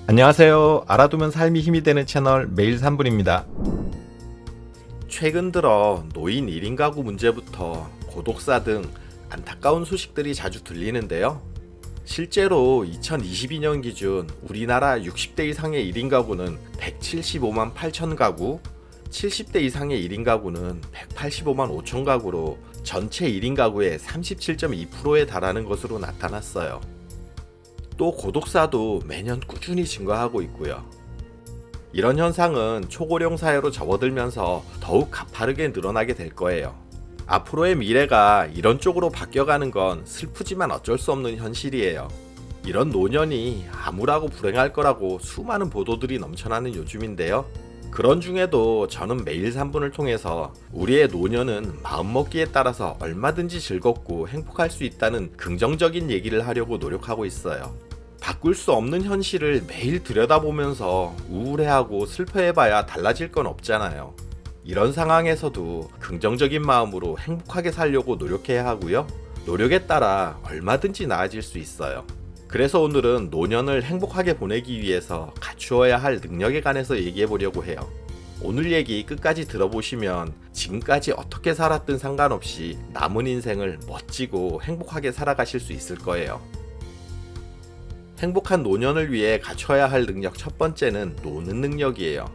안녕하세요. 알아두면 삶이 힘이 되는 채널 매일 3분입니다. 최근 들어 노인 1인 가구 문제부터 고독사 등 안타까운 소식들이 자주 들리는데요. 실제로 2022년 기준 우리나라 60대 이상의 1인 가구는 175만 8천 가구, 70대 이상의 1인 가구는 185만 5천 가구로 전체 1인 가구의 37.2%에 달하는 것으로 나타났어요. 또 고독사도 매년 꾸준히 증가하고 있고요. 이런 현상은 초고령 사회로 접어들면서 더욱 가파르게 늘어나게 될 거예요. 앞으로의 미래가 이런 쪽으로 바뀌어가는 건 슬프지만 어쩔 수 없는 현실이에요. 이런 노년이 암울하고 불행할 거라고 수많은 보도들이 넘쳐나는 요즘인데요. 그런 중에도 저는 매일 3분을 통해서 우리의 노년은 마음먹기에 따라서 얼마든지 즐겁고 행복할 수 있다는 긍정적인 얘기를 하려고 노력하고 있어요. 바꿀 수 없는 현실을 매일 들여다보면서 우울해하고 슬퍼해봐야 달라질 건 없잖아요. 이런 상황에서도 긍정적인 마음으로 행복하게 살려고 노력해야 하고요. 노력에 따라 얼마든지 나아질 수 있어요. 그래서 오늘은 노년을 행복하게 보내기 위해서 갖추어야 할 능력에 관해서 얘기해 보려고 해요. 오늘 얘기 끝까지 들어보시면 지금까지 어떻게 살았든 상관없이 남은 인생을 멋지고 행복하게 살아가실 수 있을 거예요. 행복한 노년을 위해 갖춰야 할 능력 첫 번째는 노는 능력이에요.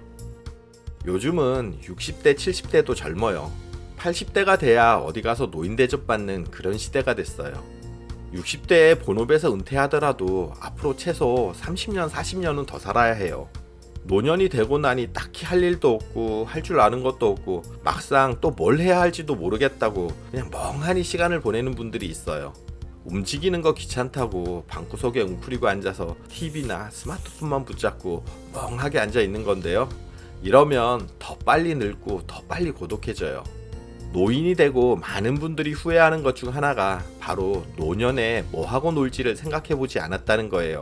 요즘은 60대, 70대도 젊어요. 80대가 돼야 어디 가서 노인 대접받는 그런 시대가 됐어요. 60대에 본업에서 은퇴하더라도 앞으로 최소 30년, 40년은 더 살아야 해요. 노년이 되고 나니 딱히 할 일도 없고 할 줄 아는 것도 없고 막상 또 뭘 해야 할지도 모르겠다고 그냥 멍하니 시간을 보내는 분들이 있어요. 움직이는 거 귀찮다고 방구석에 웅크리고 앉아서 TV나 스마트폰만 붙잡고 멍하게 앉아 있는 건데요. 이러면 더 빨리 늙고 더 빨리 고독해져요. 노인이 되고 많은 분들이 후회하는 것 중 하나가 바로 노년에 뭐 하고 놀지를 생각해보지 않았다는 거예요.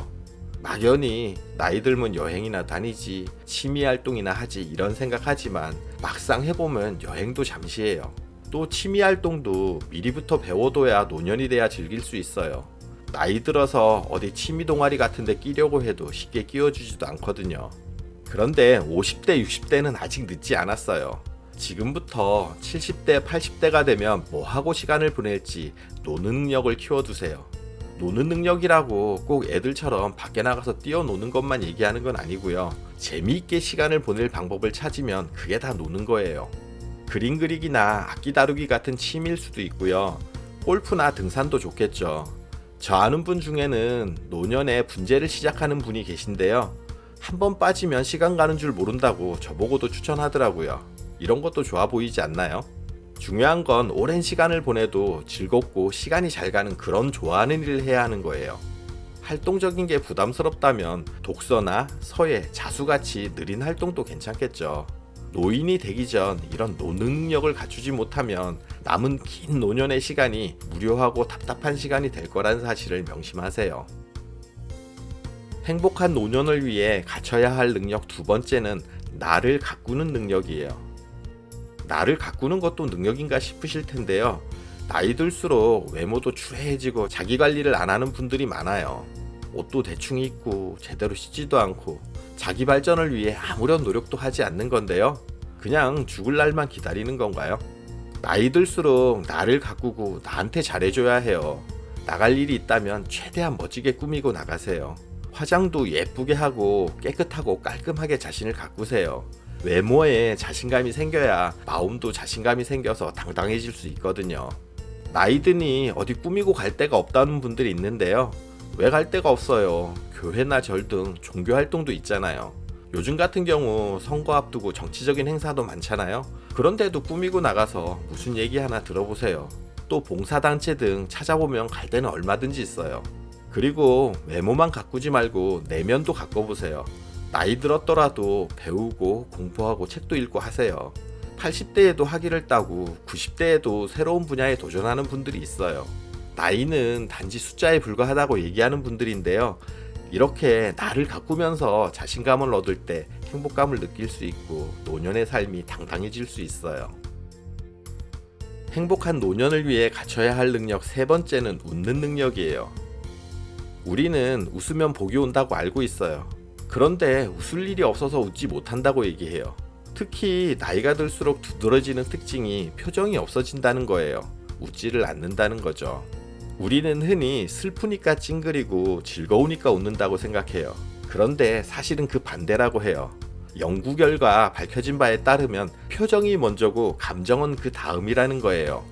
막연히 나이 들면 여행이나 다니지, 취미 활동이나 하지 이런 생각하지만 막상 해보면 여행도 잠시예요. 또 취미 활동도 미리부터 배워둬야 노년이 돼야 즐길 수 있어요. 나이 들어서 어디 취미 동아리 같은 데 끼려고 해도 쉽게 끼워주지도 않거든요. 그런데 50대, 60대는 아직 늦지 않았어요. 지금부터 70대, 80대가 되면 뭐 하고 시간을 보낼지 노는 능력을 키워두세요. 노는 능력이라고 꼭 애들처럼 밖에 나가서 뛰어노는 것만 얘기하는 건 아니고요. 재미있게 시간을 보낼 방법을 찾으면 그게 다 노는 거예요. 그림 그리기나 악기 다루기 같은 취미일 수도 있고요. 골프나 등산도 좋겠죠. 저 아는 분 중에는 노년에 분재를 시작하는 분이 계신데요. 한번 빠지면 시간 가는 줄 모른다고 저보고도 추천하더라고요. 이런 것도 좋아 보이지 않나요? 중요한 건 오랜 시간을 보내도 즐겁고 시간이 잘 가는 그런 좋아하는 일을 해야 하는 거예요. 활동적인 게 부담스럽다면 독서나 서예, 자수같이 느린 활동도 괜찮겠죠. 노인이 되기 전 이런 노는 능력을 갖추지 못하면 남은 긴 노년의 시간이 무료하고 답답한 시간이 될 거란 사실을 명심하세요. 행복한 노년을 위해 갖춰야 할 능력 두 번째는 나를 가꾸는 능력이에요. 나를 가꾸는 것도 능력인가 싶으실 텐데요. 나이 들수록 외모도 추해지고 자기 관리를 안 하는 분들이 많아요. 옷도 대충 입고 제대로 씻지도 않고 자기 발전을 위해 아무런 노력도 하지 않는 건데요. 그냥 죽을 날만 기다리는 건가요? 나이 들수록 나를 가꾸고 나한테 잘해줘야 해요. 나갈 일이 있다면 최대한 멋지게 꾸미고 나가세요. 화장도 예쁘게 하고 깨끗하고 깔끔하게 자신을 가꾸세요. 외모에 자신감이 생겨야 마음도 자신감이 생겨서 당당해질 수 있거든요. 나이 드니 어디 꾸미고 갈 데가 없다는 분들이 있는데요. 왜 갈 데가 없어요? 교회나 절 등 종교 활동도 있잖아요. 요즘 같은 경우 선거 앞두고 정치적인 행사도 많잖아요. 그런데도 꾸미고 나가서 무슨 얘기 하나 들어보세요. 또 봉사단체 등 찾아보면 갈 데는 얼마든지 있어요. 그리고 외모만 가꾸지 말고 내면도 가꿔보세요. 나이 들었더라도 배우고 공부하고 책도 읽고 하세요. 80대에도 학위를 따고 90대에도 새로운 분야에 도전하는 분들이 있어요. 나이는 단지 숫자에 불과하다고 얘기하는 분들인데요. 이렇게 나를 가꾸면서 자신감을 얻을 때 행복감을 느낄 수 있고 노년의 삶이 당당해질 수 있어요. 행복한 노년을 위해 갖춰야 할 능력 세 번째는 웃는 능력이에요. 우리는 웃으면 복이 온다고 알고 있어요. 그런데 웃을 일이 없어서 웃지 못한다고 얘기해요. 특히 나이가 들수록 두드러지는 특징이 표정이 없어진다는 거예요. 웃지를 않는다는 거죠. 우리는 흔히 슬프니까 찡그리고 즐거우니까 웃는다고 생각해요. 그런데 사실은 그 반대라고 해요. 연구 결과 밝혀진 바에 따르면 표정이 먼저고 감정은 그 다음이라는 거예요.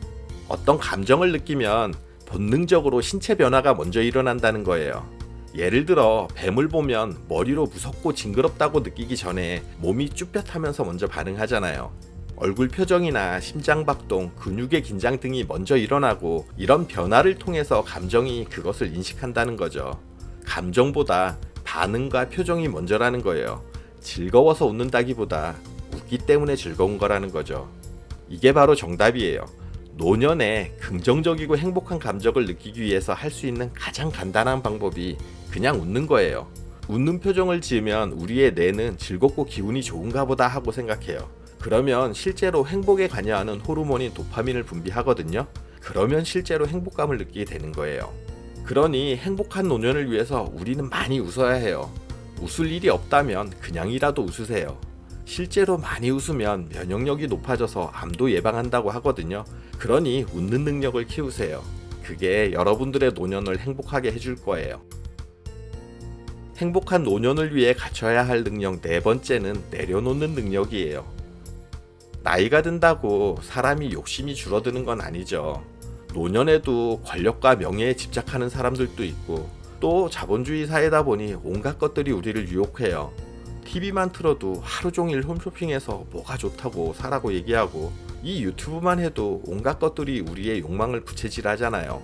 어떤 감정을 느끼면 본능적으로 신체 변화가 먼저 일어난다는 거예요. 예를 들어 뱀을 보면 머리로 무섭고 징그럽다고 느끼기 전에 몸이 쭈뼛하면서 먼저 반응하잖아요. 얼굴 표정이나 심장박동, 근육의 긴장 등이 먼저 일어나고 이런 변화를 통해서 감정이 그것을 인식한다는 거죠. 감정보다 반응과 표정이 먼저라는 거예요. 즐거워서 웃는다기보다 웃기 때문에 즐거운 거라는 거죠. 이게 바로 정답이에요. 노년에 긍정적이고 행복한 감정을 느끼기 위해서 할 수 있는 가장 간단한 방법이 그냥 웃는 거예요. 웃는 표정을 지으면 우리의 뇌는 즐겁고 기분이 좋은가 보다 하고 생각해요. 그러면 실제로 행복에 관여하는 호르몬인 도파민을 분비하거든요. 그러면 실제로 행복감을 느끼게 되는 거예요. 그러니 행복한 노년을 위해서 우리는 많이 웃어야 해요. 웃을 일이 없다면 그냥이라도 웃으세요. 실제로 많이 웃으면 면역력이 높아져서 암도 예방한다고 하거든요. 그러니 웃는 능력을 키우세요. 그게 여러분들의 노년을 행복하게 해줄 거예요. 행복한 노년을 위해 갖춰야 할 능력 네 번째는 내려놓는 능력이에요. 나이가 든다고 사람이 욕심이 줄어드는 건 아니죠. 노년에도 권력과 명예에 집착하는 사람들도 있고 또 자본주의 사회다 보니 온갖 것들이 우리를 유혹해요. TV만 틀어도 하루 종일 홈쇼핑에서 뭐가 좋다고 사라고 얘기하고 이 유튜브만 해도 온갖 것들이 우리의 욕망을 부채질하잖아요.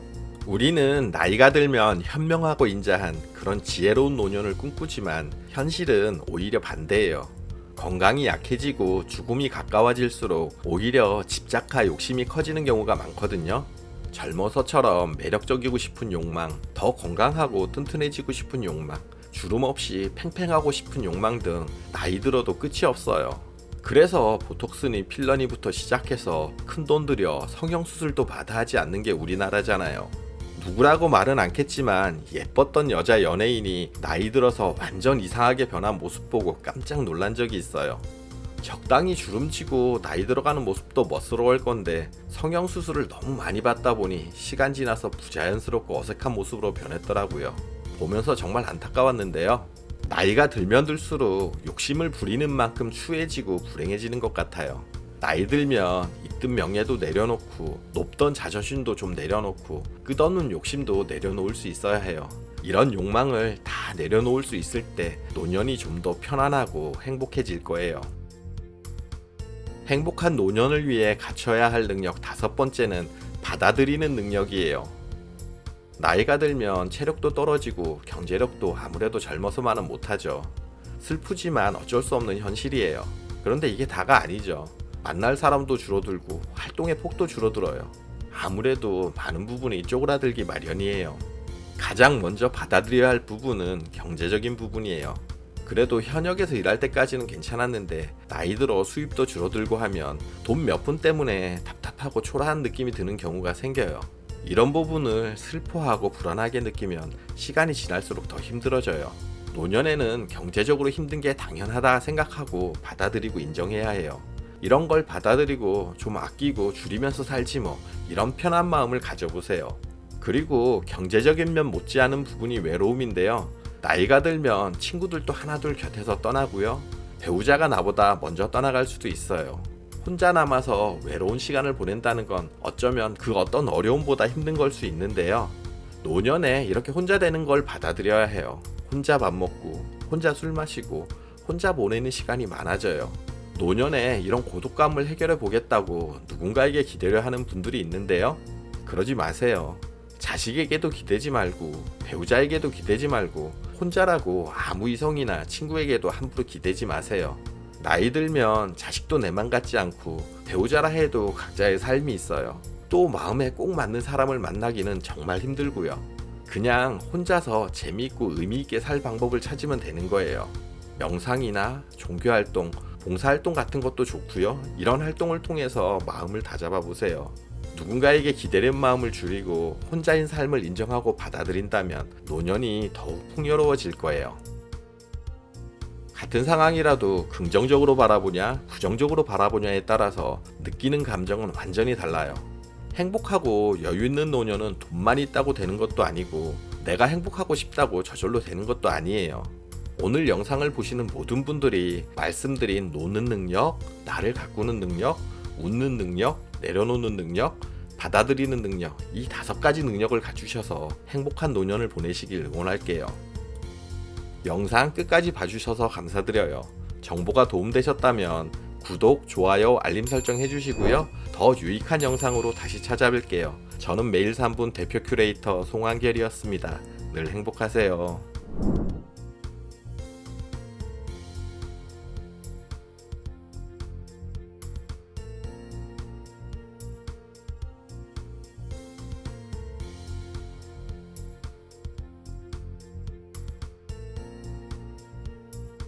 우리는 나이가 들면 현명하고 인자한 그런 지혜로운 노년을 꿈꾸지만 현실은 오히려 반대예요. 건강이 약해지고 죽음이 가까워질수록 오히려 집착과 욕심이 커지는 경우가 많거든요. 젊어서처럼 매력적이고 싶은 욕망, 더 건강하고 튼튼해지고 싶은 욕망, 주름 없이 팽팽하고 싶은 욕망 등 나이 들어도 끝이 없어요. 그래서 보톡스니 필러니부터 시작해서 큰돈 들여 성형수술도 받아 하지 않는 게 우리나라잖아요. 누구라고 말은 않겠지만 예뻤던 여자 연예인이 나이 들어서 완전 이상하게 변한 모습 보고 깜짝 놀란 적이 있어요. 적당히 주름지고 나이 들어가는 모습도 멋스러울 건데 성형수술을 너무 많이 받다 보니 시간 지나서 부자연스럽고 어색한 모습으로 변했더라고요. 보면서 정말 안타까웠는데요. 나이가 들면 들수록 욕심을 부리는 만큼 추해지고 불행해지는 것 같아요. 나이 들면 있던 명예도 내려놓고 높던 자존심도 좀 내려놓고 끝없는 욕심도 내려놓을 수 있어야 해요. 이런 욕망을 다 내려놓을 수 있을 때 노년이 좀 더 편안하고 행복해질 거예요. 행복한 노년을 위해 갖춰야 할 능력 다섯 번째는 받아들이는 능력이에요. 나이가 들면 체력도 떨어지고 경제력도 아무래도 젊어서만은 못하죠. 슬프지만 어쩔 수 없는 현실이에요. 그런데 이게 다가 아니죠. 만날 사람도 줄어들고 활동의 폭도 줄어들어요. 아무래도 많은 부분이 쪼그라들기 마련이에요. 가장 먼저 받아들여야 할 부분은 경제적인 부분이에요. 그래도 현역에서 일할 때까지는 괜찮았는데 나이 들어 수입도 줄어들고 하면 돈 몇 푼 때문에 답답하고 초라한 느낌이 드는 경우가 생겨요. 이런 부분을 슬퍼하고 불안하게 느끼면 시간이 지날수록 더 힘들어져요. 노년에는 경제적으로 힘든 게 당연하다 생각하고 받아들이고 인정해야 해요. 이런 걸 받아들이고 좀 아끼고 줄이면서 살지 뭐, 이런 편한 마음을 가져보세요. 그리고 경제적인 면 못지않은 부분이 외로움인데요. 나이가 들면 친구들도 하나둘 곁에서 떠나고요. 배우자가 나보다 먼저 떠나갈 수도 있어요. 혼자 남아서 외로운 시간을 보낸다는 건 어쩌면 그 어떤 어려움보다 힘든 걸 수 있는데요. 노년에 이렇게 혼자 되는 걸 받아들여야 해요. 혼자 밥 먹고, 혼자 술 마시고, 혼자 보내는 시간이 많아져요. 노년에 이런 고독감을 해결해 보겠다고 누군가에게 기대려 하는 분들이 있는데요. 그러지 마세요. 자식에게도 기대지 말고, 배우자에게도 기대지 말고, 혼자라고 아무 이성이나 친구에게도 함부로 기대지 마세요. 나이 들면 자식도 내 맘 같지 않고 배우자라 해도 각자의 삶이 있어요. 또 마음에 꼭 맞는 사람을 만나기는 정말 힘들고요. 그냥 혼자서 재미있고 의미있게 살 방법을 찾으면 되는 거예요. 명상이나 종교활동, 봉사활동 같은 것도 좋고요. 이런 활동을 통해서 마음을 다잡아 보세요. 누군가에게 기대는 마음을 줄이고 혼자인 삶을 인정하고 받아들인다면 노년이 더욱 풍요로워질 거예요. 같은 상황이라도 긍정적으로 바라보냐, 부정적으로 바라보냐에 따라서 느끼는 감정은 완전히 달라요. 행복하고 여유 있는 노년은 돈만 있다고 되는 것도 아니고 내가 행복하고 싶다고 저절로 되는 것도 아니에요. 오늘 영상을 보시는 모든 분들이 말씀드린 노는 능력, 나를 가꾸는 능력, 웃는 능력, 내려놓는 능력, 받아들이는 능력, 이 5가지 능력을 갖추셔서 행복한 노년을 보내시길 응원할게요. 영상 끝까지 봐주셔서 감사드려요. 정보가 도움되셨다면 구독, 좋아요, 알림 설정 해주시고요. 더 유익한 영상으로 다시 찾아뵐게요. 저는 매일 3분 대표 큐레이터 송한결이었습니다. 늘 행복하세요.